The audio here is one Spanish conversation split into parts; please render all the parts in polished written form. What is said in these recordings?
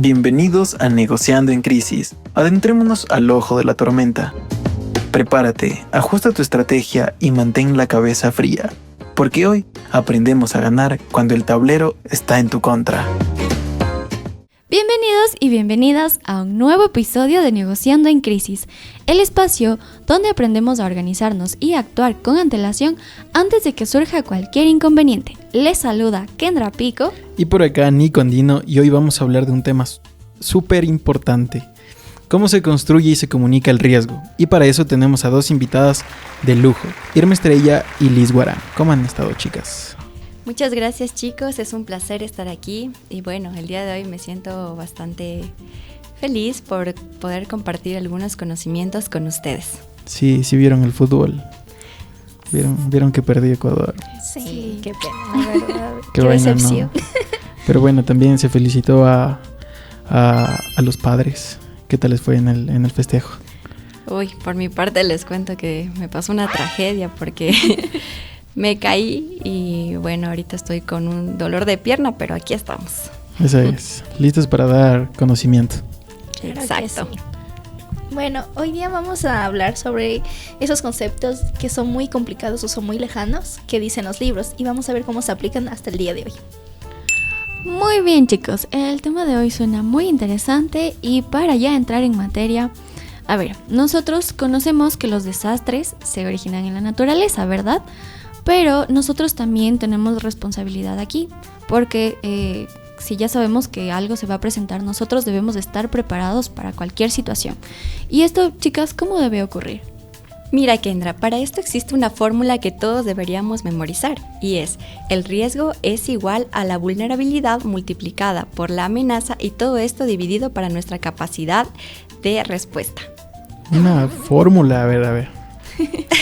Bienvenidos a Negociando en Crisis. Adentrémonos al ojo de la tormenta. Prepárate, ajusta tu estrategia y mantén la cabeza fría, porque hoy aprendemos a ganar cuando el tablero está en tu contra. Bienvenidos y bienvenidas a un nuevo episodio de Negociando en Crisis, el espacio donde aprendemos a organizarnos y actuar con antelación antes de que surja cualquier inconveniente. Les saluda Kendra Pico. Y por acá Nico Andino, y hoy vamos a hablar de un tema súper importante: cómo se construye y se comunica el riesgo. Y para eso tenemos a dos invitadas de lujo, Irma Estrella y Liz Guarán. ¿Cómo han estado, chicas? Muchas gracias, chicos, es un placer estar aquí y bueno, el día de hoy me siento bastante feliz por poder compartir algunos conocimientos con ustedes. Sí vieron el fútbol. Vieron que perdió Ecuador. Sí, qué pena, la verdad. Qué decepción. ¿No? Pero bueno, también se felicitó a los padres. ¿Qué tal les fue en el festejo? Uy, por mi parte les cuento que me pasó una tragedia porque me caí y bueno, ahorita estoy con un dolor de pierna, pero aquí estamos. Eso es, listos para dar conocimiento. Exacto. Sí. Bueno, hoy día vamos a hablar sobre esos conceptos que son muy complicados o son muy lejanos que dicen los libros y vamos a ver cómo se aplican hasta el día de hoy. Muy bien, chicos, el tema de hoy suena muy interesante y para ya entrar en materia, a ver, nosotros conocemos que los desastres se originan en la naturaleza, ¿verdad? Pero nosotros también tenemos responsabilidad aquí, porque si ya sabemos que algo se va a presentar, nosotros debemos estar preparados para cualquier situación. Y esto, chicas, ¿cómo debe ocurrir? Mira, Kendra, para esto existe una fórmula que todos deberíamos memorizar y es: el riesgo es igual a la vulnerabilidad multiplicada por la amenaza y todo esto dividido para nuestra capacidad de respuesta. Una fórmula, a ver.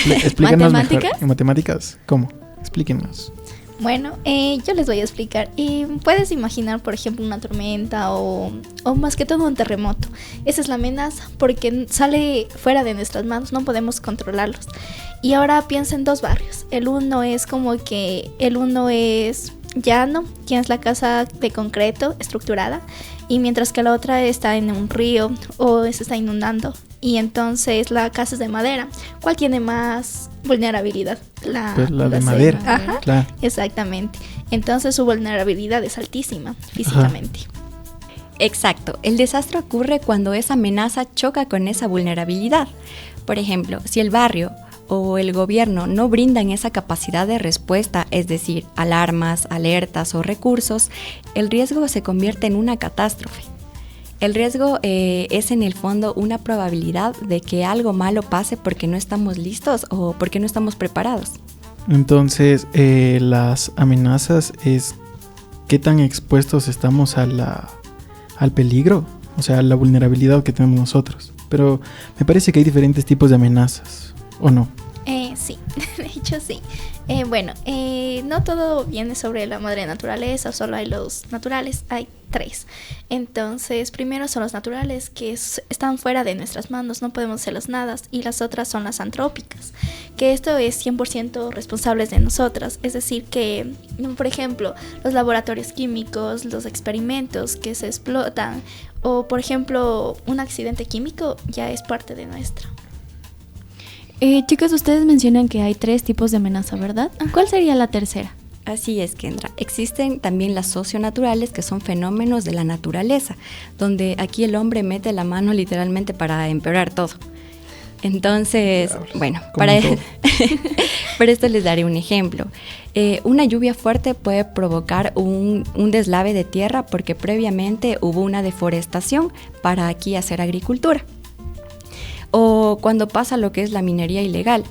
Explícanos ¿Matemáticas? mejor. ¿En matemáticas? ¿Cómo? Explíquenos. Bueno, yo les voy a explicar. Puedes imaginar, por ejemplo, una tormenta o más que todo un terremoto. Esa es la amenaza porque sale fuera de nuestras manos, no podemos controlarlos. Y ahora piensa en dos barrios. El uno es llano, tienes la casa de concreto estructurada, y mientras que la otra está en un río o se está inundando. Y entonces la casa es de madera. ¿Cuál tiene más vulnerabilidad? La de madera. Ajá, claro. Exactamente. Entonces su vulnerabilidad es altísima físicamente. Ajá. Exacto, el desastre ocurre cuando esa amenaza choca con esa vulnerabilidad. Por ejemplo, si el barrio o el gobierno no brindan esa capacidad de respuesta, es decir, alarmas, alertas o recursos, el riesgo se convierte en una catástrofe. El riesgo es en el fondo una probabilidad de que algo malo pase porque no estamos listos o porque no estamos preparados. Entonces, las amenazas es qué tan expuestos estamos al peligro, o sea, a la vulnerabilidad que tenemos nosotros. Pero me parece que hay diferentes tipos de amenazas, ¿o no? Sí, de hecho sí. No todo viene sobre la madre naturaleza, solo hay los naturales, hay tres. Entonces, primero son los naturales, que están fuera de nuestras manos, no podemos hacerlos nada, y las otras son las antrópicas, que esto es 100% responsables de nosotras. Es decir que, por ejemplo, los laboratorios químicos, los experimentos que se explotan, o por ejemplo, un accidente químico ya es parte de nuestra. Chicas, ustedes mencionan que hay 3 tipos de amenaza, ¿verdad? ¿Cuál sería la tercera? Así es, Kendra. Existen también las socionaturales, que son fenómenos de la naturaleza, donde aquí el hombre mete la mano literalmente para empeorar todo. Entonces, bueno, para esto les daré un ejemplo. Una lluvia fuerte puede provocar un deslave de tierra porque previamente hubo una deforestación para aquí hacer agricultura. O cuando pasa lo que es la minería ilegal,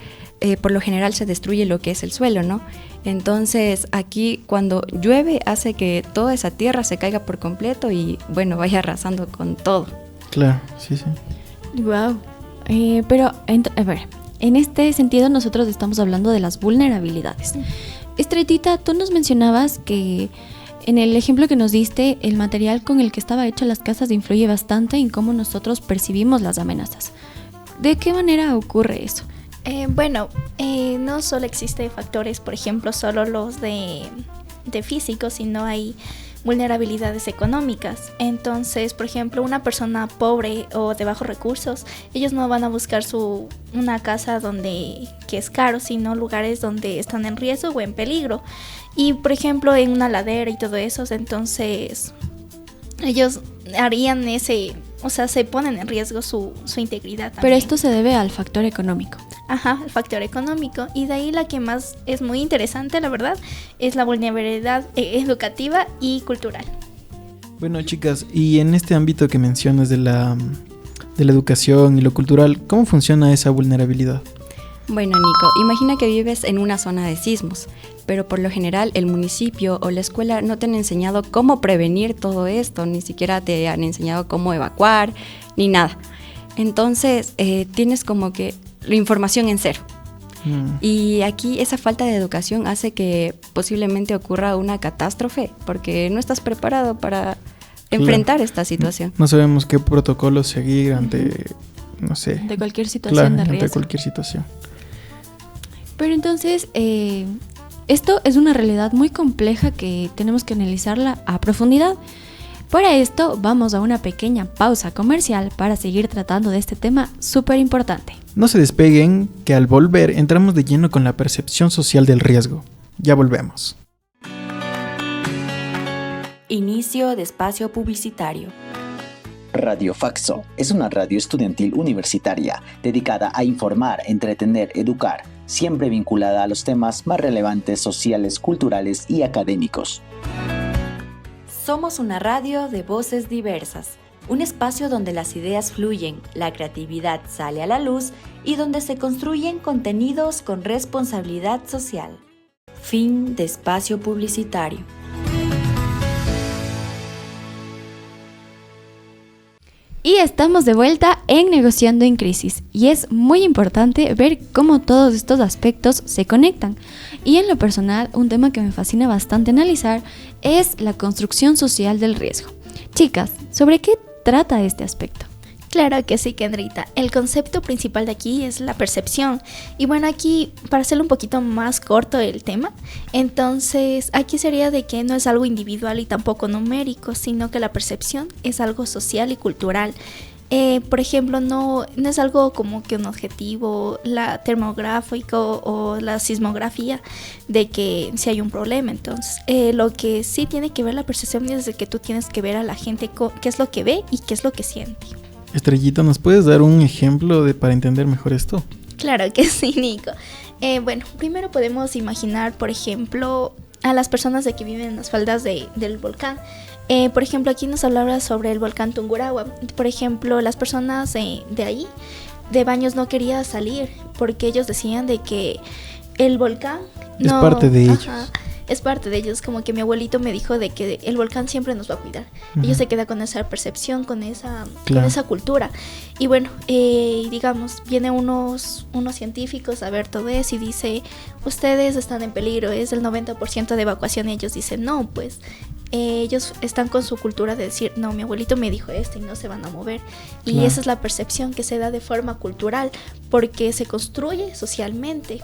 por lo general se destruye lo que es el suelo, ¿no? Entonces aquí cuando llueve hace que toda esa tierra se caiga por completo y bueno, vaya arrasando con todo. Claro, sí. Wow. Pero, a ver, en este sentido nosotros estamos hablando de las vulnerabilidades. Estrellita, tú nos mencionabas que en el ejemplo que nos diste, el material con el que estaba hecha las casas influye bastante en cómo nosotros percibimos las amenazas. ¿De qué manera ocurre eso? No solo existen factores, por ejemplo, solo los de físicos, sino hay vulnerabilidades económicas. Entonces, por ejemplo, una persona pobre o de bajos recursos, ellos no van a buscar una casa que es caro, sino lugares donde están en riesgo o en peligro. Y, por ejemplo, en una ladera y todo eso, entonces ellos harían se ponen en riesgo su integridad también. Pero esto se debe al factor económico. Ajá, el factor económico. Y de ahí la que más es muy interesante, la verdad, es la vulnerabilidad educativa y cultural. Bueno, chicas, y en este ámbito que mencionas de la educación y lo cultural, ¿cómo funciona esa vulnerabilidad? Bueno, Nico, imagina que vives en una zona de sismos, pero por lo general el municipio o la escuela no te han enseñado cómo prevenir todo esto, ni siquiera te han enseñado cómo evacuar, ni nada. Entonces, tienes como que la información en cero. Y aquí esa falta de educación hace que posiblemente ocurra una catástrofe, porque no estás preparado para enfrentar esta situación. No sabemos qué protocolos seguir ante, no sé. De cualquier situación de riesgo. Ante cualquier situación. Pero entonces, esto es una realidad muy compleja que tenemos que analizarla a profundidad. Para esto vamos a una pequeña pausa comercial para seguir tratando de este tema súper importante. No se despeguen, que al volver entramos de lleno con la percepción social del riesgo. Ya volvemos. Inicio de espacio publicitario. Radio Faxo es una radio estudiantil universitaria dedicada a informar, entretener, educar, siempre vinculada a los temas más relevantes sociales, culturales y académicos. Somos una radio de voces diversas, un espacio donde las ideas fluyen, la creatividad sale a la luz y donde se construyen contenidos con responsabilidad social. Fin de espacio publicitario. Y estamos de vuelta en Negociando en Crisis, y es muy importante ver cómo todos estos aspectos se conectan. Y en lo personal, un tema que me fascina bastante analizar es la construcción social del riesgo. Chicas, ¿sobre qué trata este aspecto? Claro que sí, Kendrita. El concepto principal de aquí es la percepción. Y bueno, aquí, para hacerlo un poquito más corto el tema, entonces aquí sería de que no es algo individual y tampoco numérico, sino que la percepción es algo social y cultural. Por ejemplo, no es algo como que un objetivo, la termográfico o la sismografía, de que si hay un problema. Entonces, lo que sí tiene que ver la percepción es de que tú tienes que ver a la gente qué es lo que ve y qué es lo que siente. Estrellita, ¿nos puedes dar un ejemplo para entender mejor esto? Claro que sí, Nico. Bueno, primero podemos imaginar, por ejemplo, a las personas que viven en las faldas del volcán. Por ejemplo, aquí nos hablaba sobre el volcán Tungurahua. Por ejemplo, las personas de ahí, de Baños, no querían salir porque ellos decían de que el volcán es parte de ellos. Es parte de ellos, como que mi abuelito me dijo de que el volcán siempre nos va a cuidar. Ellos se quedan con esa percepción, con esa cultura. Y bueno, digamos, vienen unos científicos a ver todo eso y dice, ustedes están en peligro, es el 90% de evacuación. Y ellos dicen, no, pues ellos están con su cultura de decir, no, mi abuelito me dijo esto y no se van a mover. Y esa es la percepción que se da de forma cultural, porque se construye socialmente.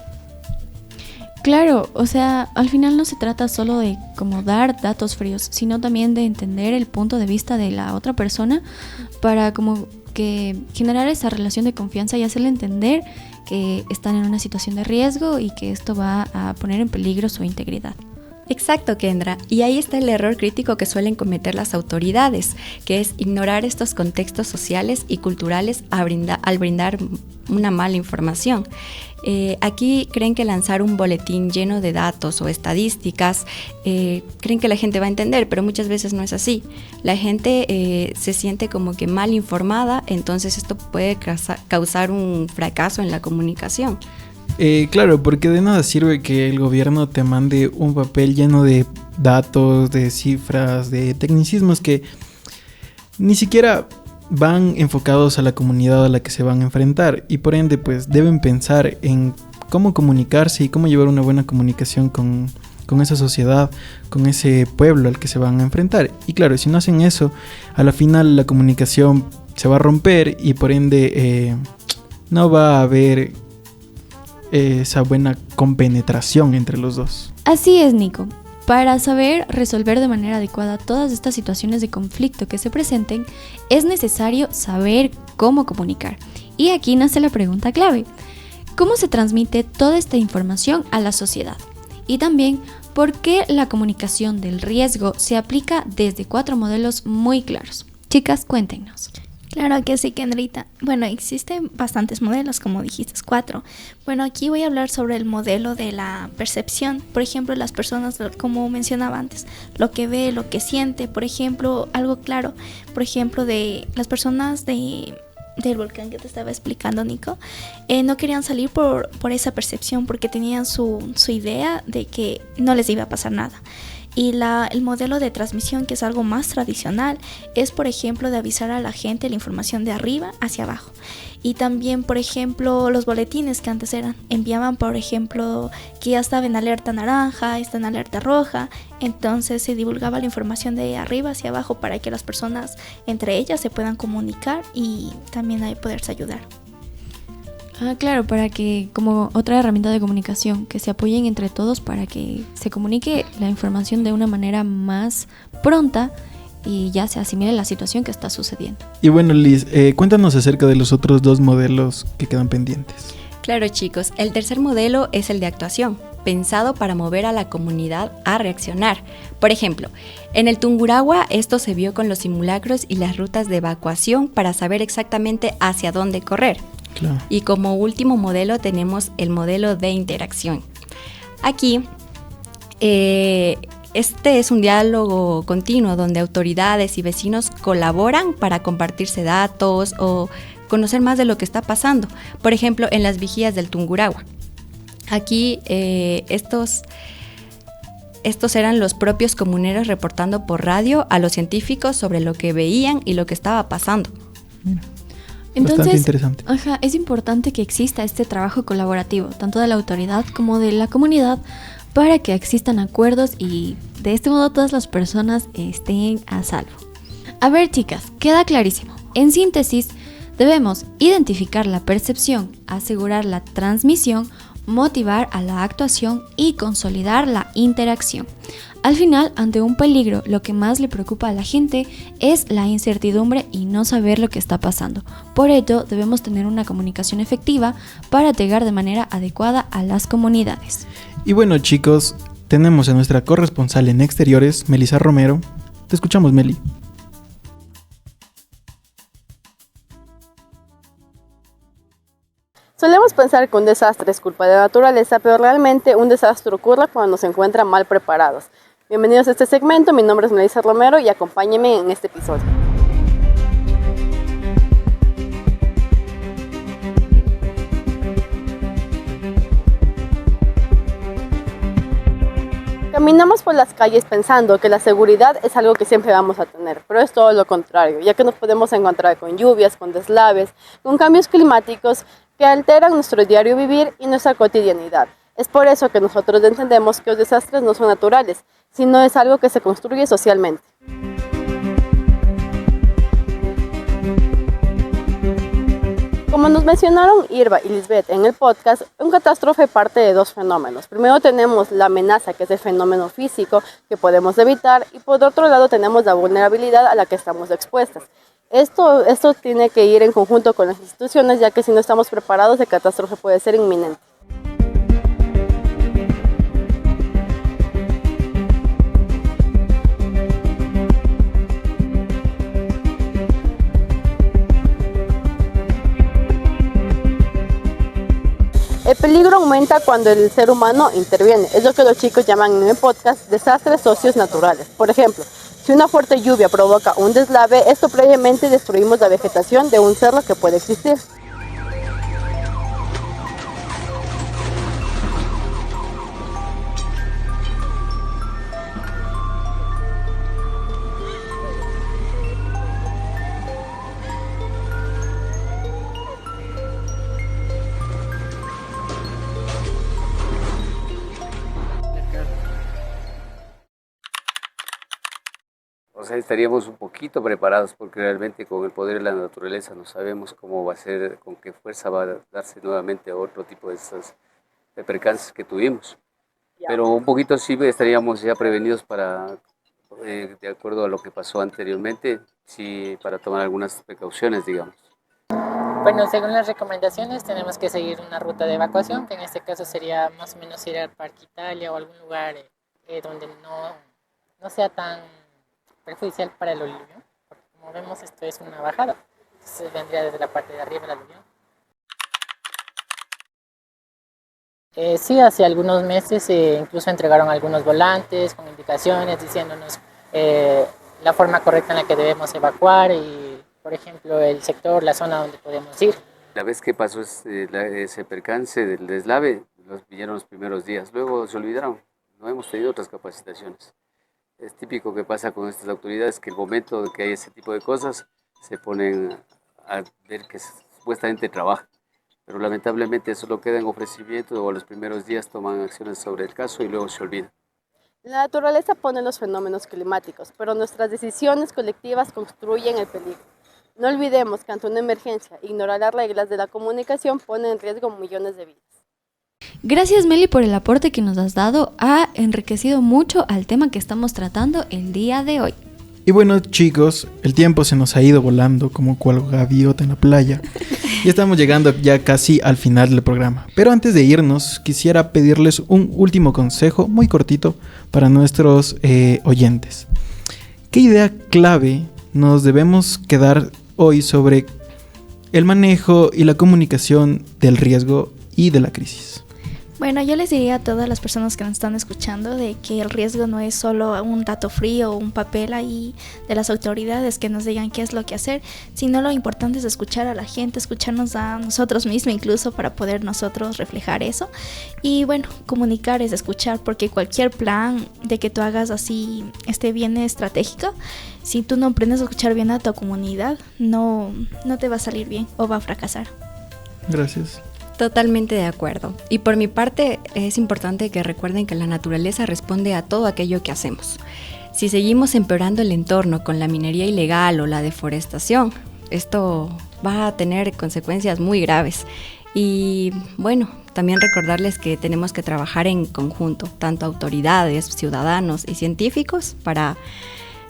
Claro, o sea, al final no se trata solo de como dar datos fríos, sino también de entender el punto de vista de la otra persona para como que generar esa relación de confianza y hacerle entender que están en una situación de riesgo y que esto va a poner en peligro su integridad. Exacto, Kendra. Y ahí está el error crítico que suelen cometer las autoridades, que es ignorar estos contextos sociales y culturales al brindar una mala información. Aquí creen que lanzar un boletín lleno de datos o estadísticas, creen que la gente va a entender, pero muchas veces no es así. La gente se siente como que mal informada, entonces esto puede causar un fracaso en la comunicación. Claro, porque de nada sirve que el gobierno te mande un papel lleno de datos, de cifras, de tecnicismos que ni siquiera van enfocados a la comunidad a la que se van a enfrentar, y por ende pues deben pensar en cómo comunicarse y cómo llevar una buena comunicación con esa sociedad, con ese pueblo al que se van a enfrentar. Y claro, si no hacen eso, a la final la comunicación se va a romper y por ende no va a haber esa buena compenetración entre los dos. Así es, Nico. Para saber resolver de manera adecuada todas estas situaciones de conflicto que se presenten, es necesario saber cómo comunicar. Y aquí nace la pregunta clave: ¿cómo se transmite toda esta información a la sociedad? Y también, ¿por qué la comunicación del riesgo se aplica desde 4 modelos muy claros? Chicas, cuéntenos. Claro que sí, Kendrita. Bueno, existen bastantes modelos, como dijiste, 4. Bueno, aquí voy a hablar sobre el modelo de la percepción. Por ejemplo, las personas, como mencionaba antes, lo que ve, lo que siente. Por ejemplo, algo claro, por ejemplo, de las personas del volcán que te estaba explicando, Nico, no querían salir por esa percepción, porque tenían su idea de que no les iba a pasar nada. Y el modelo de transmisión, que es algo más tradicional, es, por ejemplo, de avisar a la gente la información de arriba hacia abajo. Y también, por ejemplo, los boletines que antes enviaban, por ejemplo, que ya estaba en alerta naranja, está en alerta roja. Entonces se divulgaba la información de arriba hacia abajo para que las personas entre ellas se puedan comunicar y también ahí poderse ayudar. Claro, para que, como otra herramienta de comunicación, que se apoyen entre todos para que se comunique la información de una manera más pronta y ya se asimile la situación que está sucediendo. Y bueno, Liz, cuéntanos acerca de los otros 2 modelos que quedan pendientes. Claro, chicos, el tercer modelo es el de actuación, pensado para mover a la comunidad a reaccionar. Por ejemplo, en el Tungurahua esto se vio con los simulacros y las rutas de evacuación para saber exactamente hacia dónde correr. Claro. Y como último modelo tenemos el modelo de interacción. Aquí, este es un diálogo continuo donde autoridades y vecinos colaboran para compartirse datos o conocer más de lo que está pasando. Por ejemplo, en las vigías del Tungurahua. Aquí estos eran los propios comuneros reportando por radio a los científicos sobre lo que veían y lo que estaba pasando. Entonces, bastante interesante. Es importante que exista este trabajo colaborativo, tanto de la autoridad como de la comunidad, para que existan acuerdos y de este modo todas las personas estén a salvo. A ver, chicas, queda clarísimo. En síntesis, debemos identificar la percepción, asegurar la transmisión, motivar a la actuación y consolidar la interacción. Al final, ante un peligro, lo que más le preocupa a la gente es la incertidumbre y no saber lo que está pasando. Por ello, debemos tener una comunicación efectiva para llegar de manera adecuada a las comunidades. Y bueno, chicos, tenemos a nuestra corresponsal en exteriores, Melissa Romero. Te escuchamos, Meli. Solemos pensar que un desastre es culpa de la naturaleza, pero realmente un desastre ocurre cuando nos encuentran mal preparados. Bienvenidos a este segmento, mi nombre es Melissa Romero y acompáñenme en este episodio. Caminamos por las calles pensando que la seguridad es algo que siempre vamos a tener, pero es todo lo contrario, ya que nos podemos encontrar con lluvias, con deslaves, con cambios climáticos que alteran nuestro diario vivir y nuestra cotidianidad. Es por eso que nosotros entendemos que los desastres no son naturales, sino es algo que se construye socialmente. Como nos mencionaron Irva y Lisbeth en el podcast, un catástrofe parte de 2 fenómenos. Primero tenemos la amenaza, que es el fenómeno físico que podemos evitar, y por otro lado tenemos la vulnerabilidad a la que estamos expuestas. Esto tiene que ir en conjunto con las instituciones, ya que si no estamos preparados, el catástrofe puede ser inminente. El peligro aumenta cuando el ser humano interviene. Es lo que los chicos llaman en el podcast desastres socios naturales. Por ejemplo, si una fuerte lluvia provoca un deslave, esto previamente destruimos la vegetación de un cerro que puede existir. O sea, estaríamos un poquito preparados porque realmente con el poder de la naturaleza no sabemos cómo va a ser, con qué fuerza va a darse nuevamente otro tipo de percances que tuvimos. Pero un poquito sí estaríamos ya prevenidos para, de acuerdo a lo que pasó anteriormente, sí, para tomar algunas precauciones, digamos. Bueno, según las recomendaciones tenemos que seguir una ruta de evacuación, que en este caso sería más o menos ir al Parque Italia o algún lugar donde no sea tan perjudicial para el aluvio, porque como vemos esto es una bajada, entonces vendría desde la parte de arriba del aluvio. Sí, hace algunos meses incluso entregaron algunos volantes con indicaciones diciéndonos la forma correcta en la que debemos evacuar y, por ejemplo, el sector, la zona donde podemos ir. La vez que pasó ese percance del deslave, los vinieron los primeros días, luego se olvidaron, no hemos tenido otras capacitaciones. Es típico que pasa con estas autoridades que el momento de que hay ese tipo de cosas se ponen a ver que supuestamente trabajan. Pero lamentablemente eso lo queda en ofrecimiento o a los primeros días toman acciones sobre el caso y luego se olvida. La naturaleza pone los fenómenos climáticos, pero nuestras decisiones colectivas construyen el peligro. No olvidemos que ante una emergencia, ignorar las reglas de la comunicación pone en riesgo millones de vidas. Gracias, Meli, por el aporte que nos has dado. Ha enriquecido mucho al tema que estamos tratando el día de hoy. Y bueno, chicos, el tiempo se nos ha ido volando como cual gaviota en la playa. Y estamos llegando ya casi al final del programa. Pero antes de irnos, quisiera pedirles un último consejo muy cortito para nuestros oyentes. ¿Qué idea clave nos debemos quedar hoy sobre el manejo y la comunicación del riesgo y de la crisis? Bueno, yo les diría a todas las personas que nos están escuchando de que el riesgo no es solo un dato frío o un papel ahí de las autoridades que nos digan qué es lo que hacer, sino lo importante es escuchar a la gente, escucharnos a nosotros mismos incluso para poder nosotros reflejar eso. Y bueno, comunicar es escuchar, porque cualquier plan de que tú hagas así esté bien estratégico, si tú no aprendes a escuchar bien a tu comunidad, no te va a salir bien o va a fracasar. Gracias. Totalmente de acuerdo. Y por mi parte es importante que recuerden que la naturaleza responde a todo aquello que hacemos. Si seguimos empeorando el entorno con la minería ilegal o la deforestación, esto va a tener consecuencias muy graves. Y bueno, también recordarles que tenemos que trabajar en conjunto, tanto autoridades, ciudadanos y científicos, para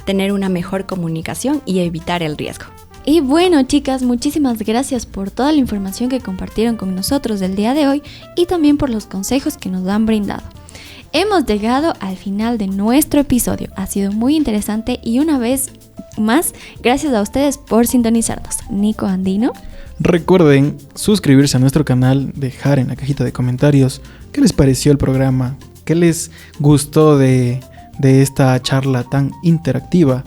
tener una mejor comunicación y evitar el riesgo. Y bueno, chicas, muchísimas gracias por toda la información que compartieron con nosotros del día de hoy y también por los consejos que nos han brindado. Hemos llegado al final de nuestro episodio. Ha sido muy interesante y una vez más, gracias a ustedes por sintonizarnos. Nico, Andino. Recuerden suscribirse a nuestro canal, dejar en la cajita de comentarios qué les pareció el programa, qué les gustó de esta charla tan interactiva.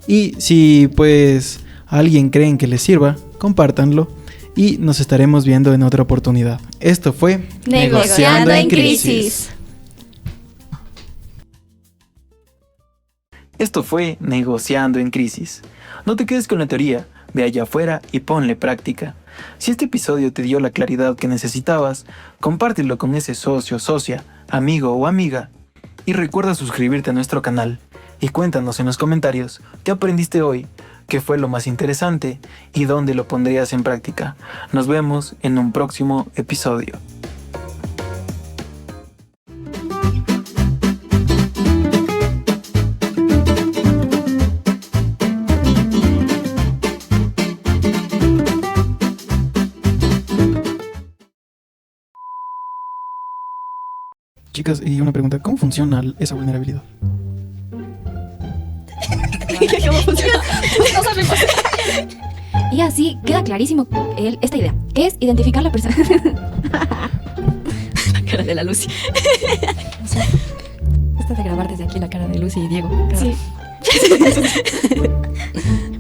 Y si pues a alguien creen que les sirva, compártanlo y nos estaremos viendo en otra oportunidad. Esto fue Negociando en Crisis. Esto fue Negociando en Crisis. No te quedes con la teoría, ve allá afuera y ponle práctica. Si este episodio te dio la claridad que necesitabas, compártelo con ese socio, socia, amigo o amiga. Y recuerda suscribirte a nuestro canal. Y cuéntanos en los comentarios qué aprendiste hoy, qué fue lo más interesante y dónde lo pondrías en práctica. Nos vemos en un próximo episodio. Chicas, y una pregunta, ¿cómo funciona esa vulnerabilidad? ¿Cómo funciona? Y así queda clarísimo esta idea, que es identificar la persona. La cara de la Lucy. Esta de grabar desde aquí la cara de Lucy y Diego. Sí.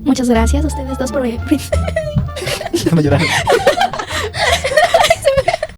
Muchas gracias a ustedes dos por... Déjame llorar.